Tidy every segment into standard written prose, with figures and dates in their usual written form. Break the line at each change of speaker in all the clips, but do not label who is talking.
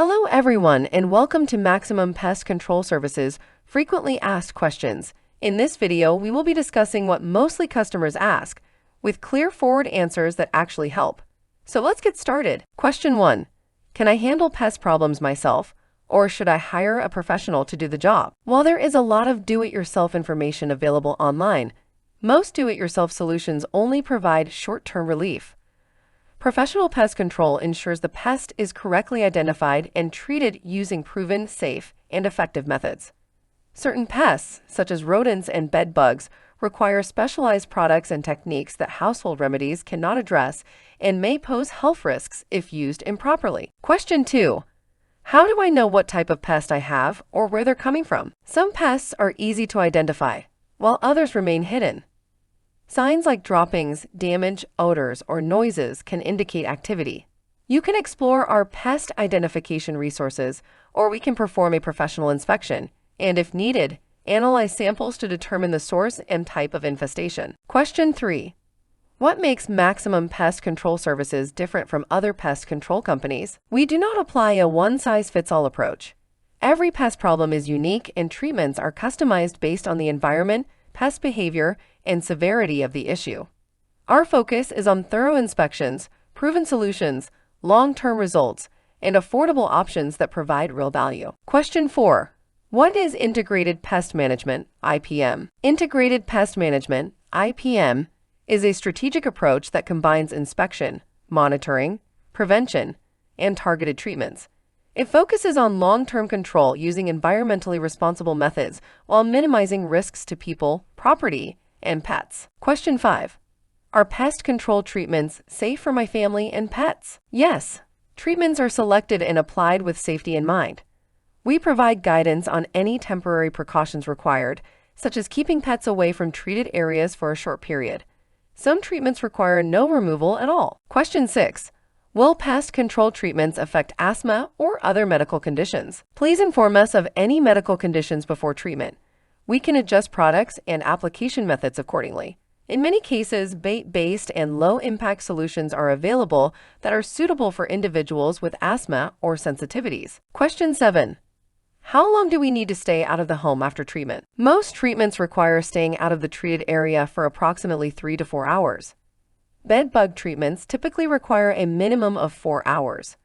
Hello, everyone, and welcome to Maximum Pest Control Services Frequently Asked Questions. In this video, we will be discussing what mostly customers ask, with clear forward answers that actually help. So let's get started. Question 1. Can I handle pest problems myself, or should I hire a professional to do the job? While there is a lot of do-it-yourself information available online, most do-it-yourself solutions only provide short-term relief. Professional pest control ensures the pest is correctly identified and treated using proven, safe, and effective methods. Certain pests, such as rodents and bed bugs, require specialized products and techniques that household remedies cannot address and may pose health risks if used improperly. Question 2. How do I know what type of pest I have or where they're coming from? Some pests are easy to identify, while others remain hidden. Signs like droppings, damage, odors, or noises can indicate activity. You can explore our pest identification resources, or we can perform a professional inspection, and if needed, analyze samples to determine the source and type of infestation. Question 3. What makes Maximum Pest Control Services different from other pest control companies? We do not apply a one-size-fits-all approach. Every pest problem is unique, and treatments are customized based on the environment, pest behavior, and severity of the issue. Our focus is on thorough inspections, proven solutions, long-term results, and affordable options that provide real value. Question 4. What is Integrated Pest Management, IPM? Integrated Pest Management, IPM, is a strategic approach that combines inspection, monitoring, prevention, and targeted treatments. It focuses on long-term control using environmentally responsible methods while minimizing risks to people, property, and pets. Question 5. Are pest control treatments safe for my family and pets? Yes. Treatments are selected and applied with safety in mind. We provide guidance on any temporary precautions required, such as keeping pets away from treated areas for a short period. Some treatments require no removal at all. Question 6. Will pest control treatments affect asthma or other medical conditions? Please inform us of any medical conditions before treatment. We can adjust products and application methods accordingly. In many cases, bait-based and low-impact solutions are available that are suitable for individuals with asthma or sensitivities. Question 7. How long do we need to stay out of the home after treatment? Most treatments require staying out of the treated area for approximately 3 to 4 hours. Bed bug treatments typically require a minimum of 4 hours.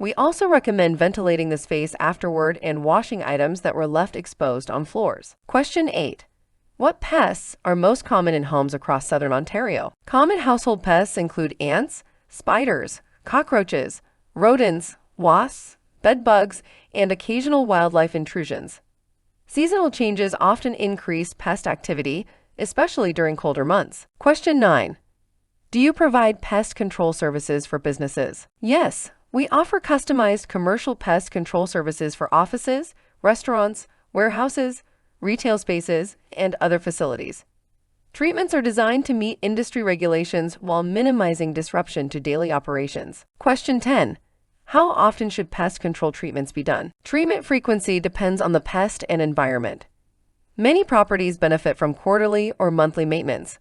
We also recommend ventilating the space afterward and washing items that were left exposed on floors. Question 8. What pests are most common in homes across southern Ontario? Common household pests include ants, spiders, cockroaches, rodents, wasps, bed bugs, and occasional wildlife intrusions. Seasonal changes often increase pest activity, especially during colder months. Question 9. Do you provide pest control services for businesses? Yes, we offer customized commercial pest control services for offices, restaurants, warehouses, retail spaces, and other facilities. Treatments are designed to meet industry regulations while minimizing disruption to daily operations. Question 10. How often should pest control treatments be done? Treatment frequency depends on the pest and environment. Many properties benefit from quarterly or monthly maintenance.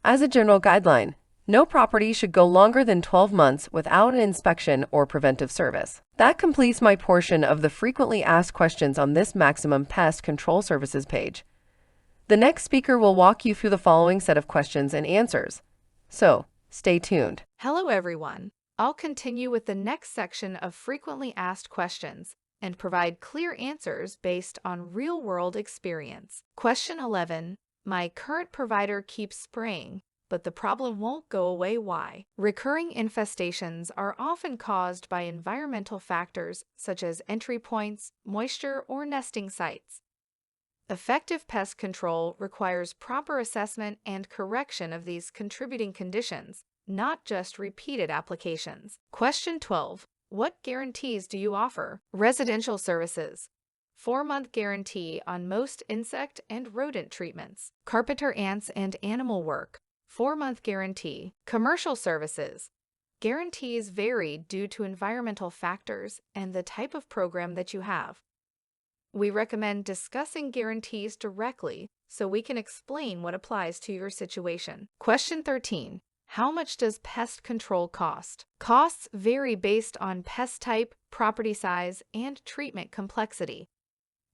As a general guideline, no property should go longer than 12 months without an inspection or preventive service. That completes my portion of the frequently asked questions on this Maximum Pest Control Services page. The next speaker will walk you through the following set of questions and answers. So, stay tuned.
Hello everyone. I'll continue with the next section of frequently asked questions and provide clear answers based on real-world experience. Question 11. My current provider keeps spraying, but the problem won't go away. Why? Recurring infestations are often caused by environmental factors such as entry points, moisture, or nesting sites. Effective pest control requires proper assessment and correction of these contributing conditions, not just repeated applications. Question 12. What guarantees do you offer? Residential services. 4-month guarantee on most insect and rodent treatments. Carpenter ants and animal work. 4-month guarantee. Commercial services. Guarantees vary due to environmental factors and the type of program that you have. We recommend discussing guarantees directly so we can explain what applies to your situation. Question 13. How much does pest control cost? Costs vary based on pest type, property size, and treatment complexity.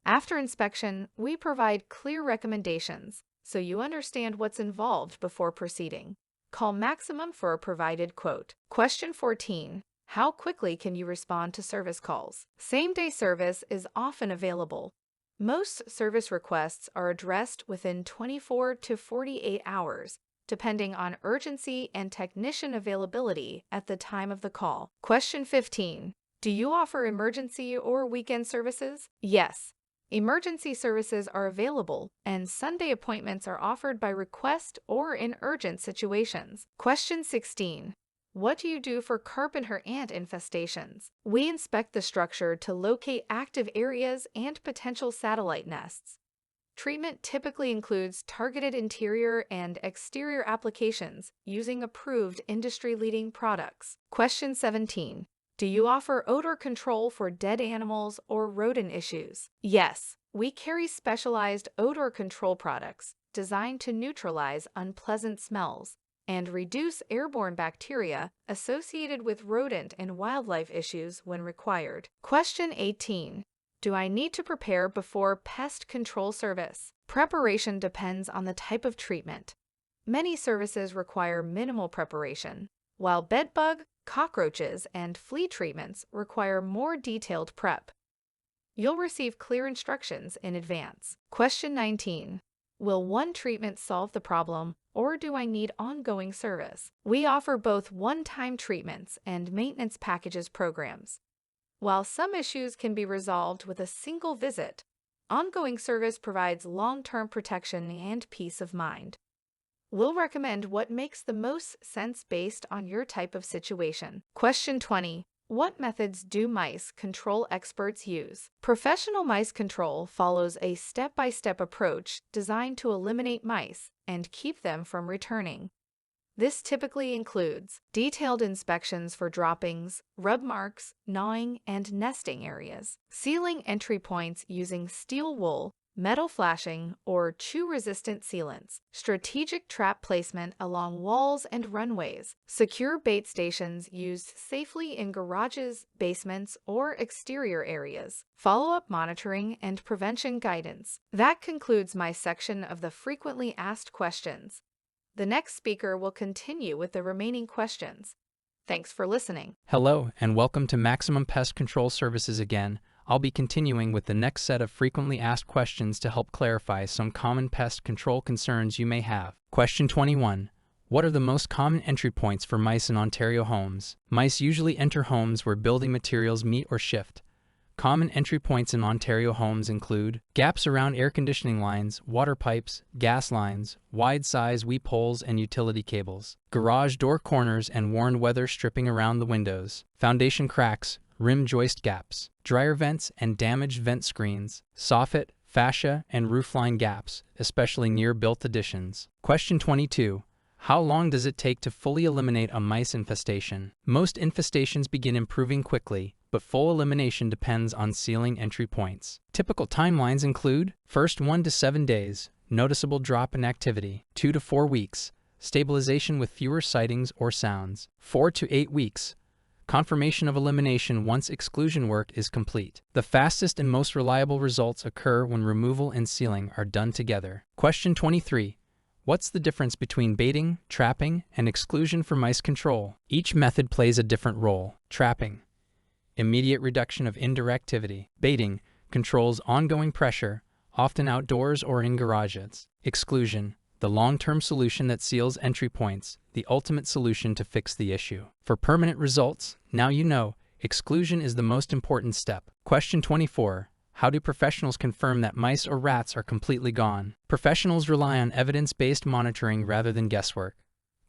After inspection, we provide clear recommendations so you understand what's involved before proceeding. Call Maximum for a provided quote. Question 14. How quickly can you respond to service calls? Same-day service is often available. Most service requests are addressed within 24 to 48 hours, depending on urgency and technician availability at the time of the call. Question 15. Do you offer emergency or weekend services? Yes. Emergency services are available, and Sunday appointments are offered by request or in urgent situations. Question 16. What do you do for carpenter ant infestations? We inspect the structure to locate active areas and potential satellite nests. Treatment typically includes targeted interior and exterior applications using approved industry-leading products. Question 17. Do you offer odor control for dead animals or rodent issues? Yes, we carry specialized odor control products designed to neutralize unpleasant smells and reduce airborne bacteria associated with rodent and wildlife issues when required. Question 18. Do I need to prepare before pest control service? Preparation depends on the type of treatment. Many services require minimal preparation, while bedbug, cockroaches, and flea treatments require more detailed prep. You'll receive clear instructions in advance. Question 19. Will one treatment solve the problem, or do I need ongoing service? We offer both one-time treatments and maintenance packages programs. While some issues can be resolved with a single visit, ongoing service provides long-term protection and peace of mind. We'll recommend what makes the most sense based on your type of situation. Question 20. What methods do mice control experts use? Professional mice control follows a step-by-step approach designed to eliminate mice and keep them from returning. This typically includes detailed inspections for droppings, rub marks, gnawing, and nesting areas, sealing entry points using steel wool, metal flashing, or chew-resistant sealants, strategic trap placement along walls and runways, secure bait stations used safely in garages, basements, or exterior areas, follow-up monitoring and prevention guidance. That concludes my section of the frequently asked questions. The next speaker will continue with the remaining questions. Thanks for listening.
Hello, and welcome to Maximum Pest Control Services again. I'll be continuing with the next set of frequently asked questions to help clarify some common pest control concerns you may have. Question 21. What are the most common entry points for mice in Ontario homes? Mice usually enter homes where building materials meet or shift. Common entry points in Ontario homes include gaps around air conditioning lines, water pipes, gas lines, wide-size weep holes and utility cables, garage door corners and worn weather stripping around the windows, foundation cracks, rim joist gaps, dryer vents and damaged vent screens, soffit, fascia, and roofline gaps, especially near built additions. Question 22. How long does it take to fully eliminate a mice infestation? Most infestations begin improving quickly, but full elimination depends on sealing entry points. Typical timelines include first 1 to 7 days, noticeable drop in activity, 2 to 4 weeks, stabilization with fewer sightings or sounds, 4 to 8 weeks, confirmation of elimination once exclusion work is complete. The fastest and most reliable results occur when removal and sealing are done together. Question 23. What's the difference between baiting, trapping, and exclusion for mice control? Each method plays a different role. Trapping, immediate reduction of indirect activity. Baiting controls ongoing pressure, often outdoors or in garages. Exclusion, the long-term solution that seals entry points, the ultimate solution to fix the issue. For permanent results, now you know, exclusion is the most important step. Question 24. How do professionals confirm that mice or rats are completely gone? Professionals rely on evidence-based monitoring rather than guesswork.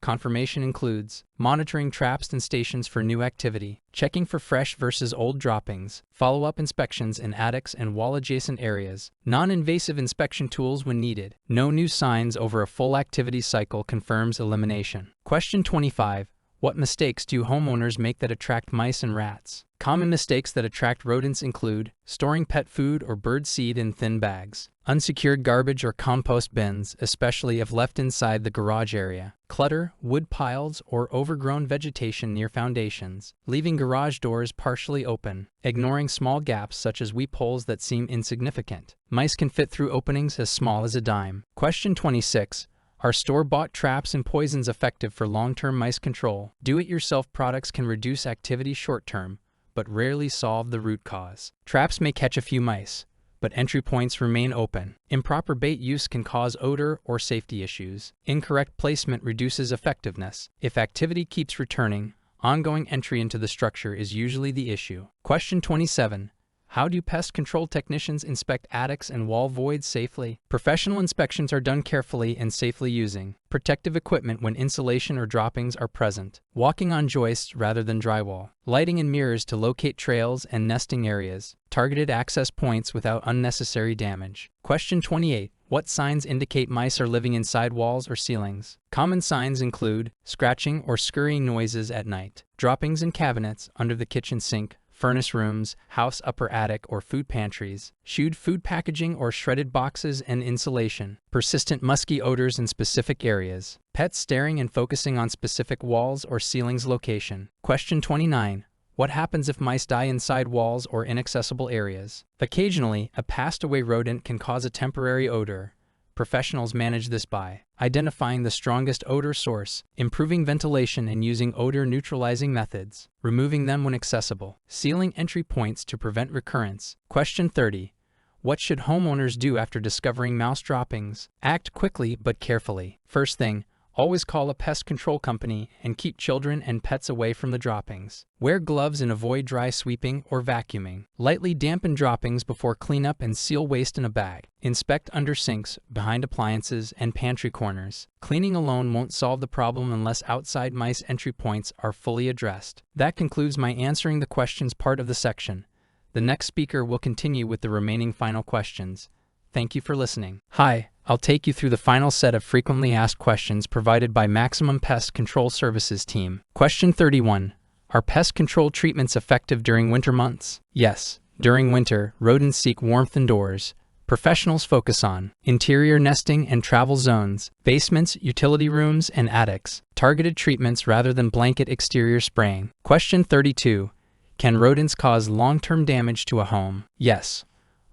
Confirmation includes monitoring traps and stations for new activity, checking for fresh versus old droppings, follow-up inspections in attics and wall-adjacent areas, non-invasive inspection tools when needed. No new signs over a full activity cycle confirms elimination. Question 25. What mistakes do homeowners make that attract mice and rats? Common mistakes that attract rodents include storing pet food or bird seed in thin bags, unsecured garbage or compost bins, especially if left inside the garage area, clutter, wood piles, or overgrown vegetation near foundations, leaving garage doors partially open, ignoring small gaps such as weep holes that seem insignificant. Mice can fit through openings as small as a dime. Question 26. Are store-bought traps and poisons effective for long-term mice control? Do-it-yourself products can reduce activity short-term, but rarely solve the root cause. Traps may catch a few mice, but entry points remain open. Improper bait use can cause odor or safety issues. Incorrect placement reduces effectiveness. If activity keeps returning, ongoing entry into the structure is usually the issue. Question 27. How do pest control technicians inspect attics and wall voids safely? Professional inspections are done carefully and safely using protective equipment when insulation or droppings are present, walking on joists rather than drywall, lighting and mirrors to locate trails and nesting areas, targeted access points without unnecessary damage. Question 28. What signs indicate mice are living inside walls or ceilings? Common signs include scratching or scurrying noises at night, droppings in cabinets, under the kitchen sink, furnace rooms, house upper attic or food pantries, chewed food packaging or shredded boxes and insulation, persistent musky odors in specific areas, pets staring and focusing on specific walls or ceilings location. Question 29. What happens if mice die inside walls or inaccessible areas? Occasionally, a passed-away rodent can cause a temporary odor. Professionals manage this by identifying the strongest odor source, improving ventilation and using odor-neutralizing methods, removing them when accessible, sealing entry points to prevent recurrence. Question 30. What should homeowners do after discovering mouse droppings? Act quickly but carefully. First thing, always call a pest control company and keep children and pets away from the droppings. Wear gloves and avoid dry sweeping or vacuuming. Lightly dampen droppings before cleanup and seal waste in a bag. Inspect under sinks, behind appliances, and pantry corners. Cleaning alone won't solve the problem unless outside mice entry points are fully addressed. That concludes my answering the questions part of the section. The next speaker will continue with the remaining final questions. Thank you for listening. Hi, I'll take you through the final set of frequently asked questions provided by Maximum Pest Control Services team. Question 31. Are pest control treatments effective during winter months? Yes. During winter, rodents seek warmth indoors. Professionals focus on interior nesting and travel zones, basements, utility rooms, and attics. Targeted treatments rather than blanket exterior spraying. Question 32. Can rodents cause long-term damage to a home? Yes.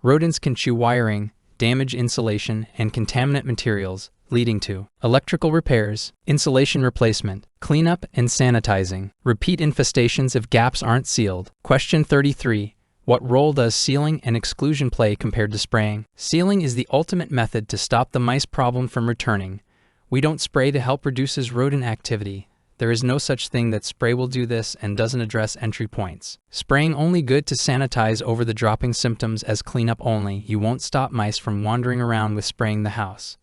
Rodents can chew wiring, damage insulation, and contaminant materials, leading to electrical repairs, insulation replacement, cleanup and sanitizing, repeat infestations if gaps aren't sealed. Question 33. What role does sealing and exclusion play compared to spraying? Sealing is the ultimate method to stop the mice problem from returning. We don't spray to help reduce rodent activity. There is no such thing that spray will do this and doesn't address entry points. Spraying only good to sanitize over the dropping symptoms as cleanup only. You won't stop mice from wandering around with spraying the house.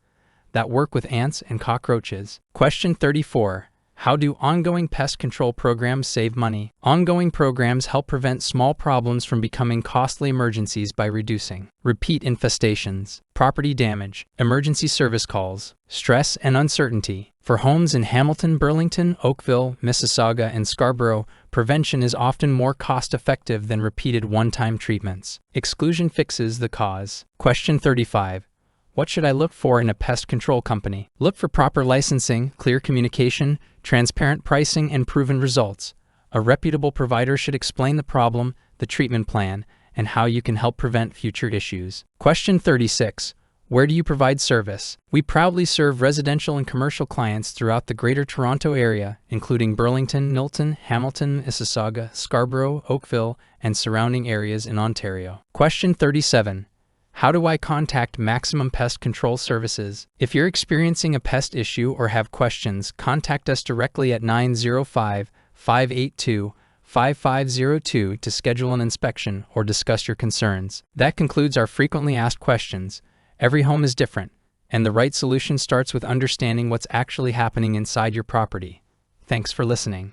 That work with ants and cockroaches. Question 34. How do ongoing pest control programs save money? Ongoing programs help prevent small problems from becoming costly emergencies by reducing repeat infestations, property damage, emergency service calls, stress and uncertainty. For homes in Hamilton, Burlington, Oakville, Mississauga, and Scarborough, prevention is often more cost-effective than repeated one-time treatments. Exclusion fixes the cause. Question 35. What should I look for in a pest control company? Look for proper licensing, clear communication, transparent pricing, and proven results. A reputable provider should explain the problem, the treatment plan, and how you can help prevent future issues. Question 36. Where do you provide service? We proudly serve residential and commercial clients throughout the Greater Toronto Area, including Burlington, Milton, Hamilton, Mississauga, Scarborough, Oakville, and surrounding areas in Ontario. Question 37. How do I contact Maximum Pest Control Services? If you're experiencing a pest issue or have questions, contact us directly at 905-582-5502 to schedule an inspection or discuss your concerns. That concludes our frequently asked questions. Every home is different, and the right solution starts with understanding what's actually happening inside your property. Thanks for listening.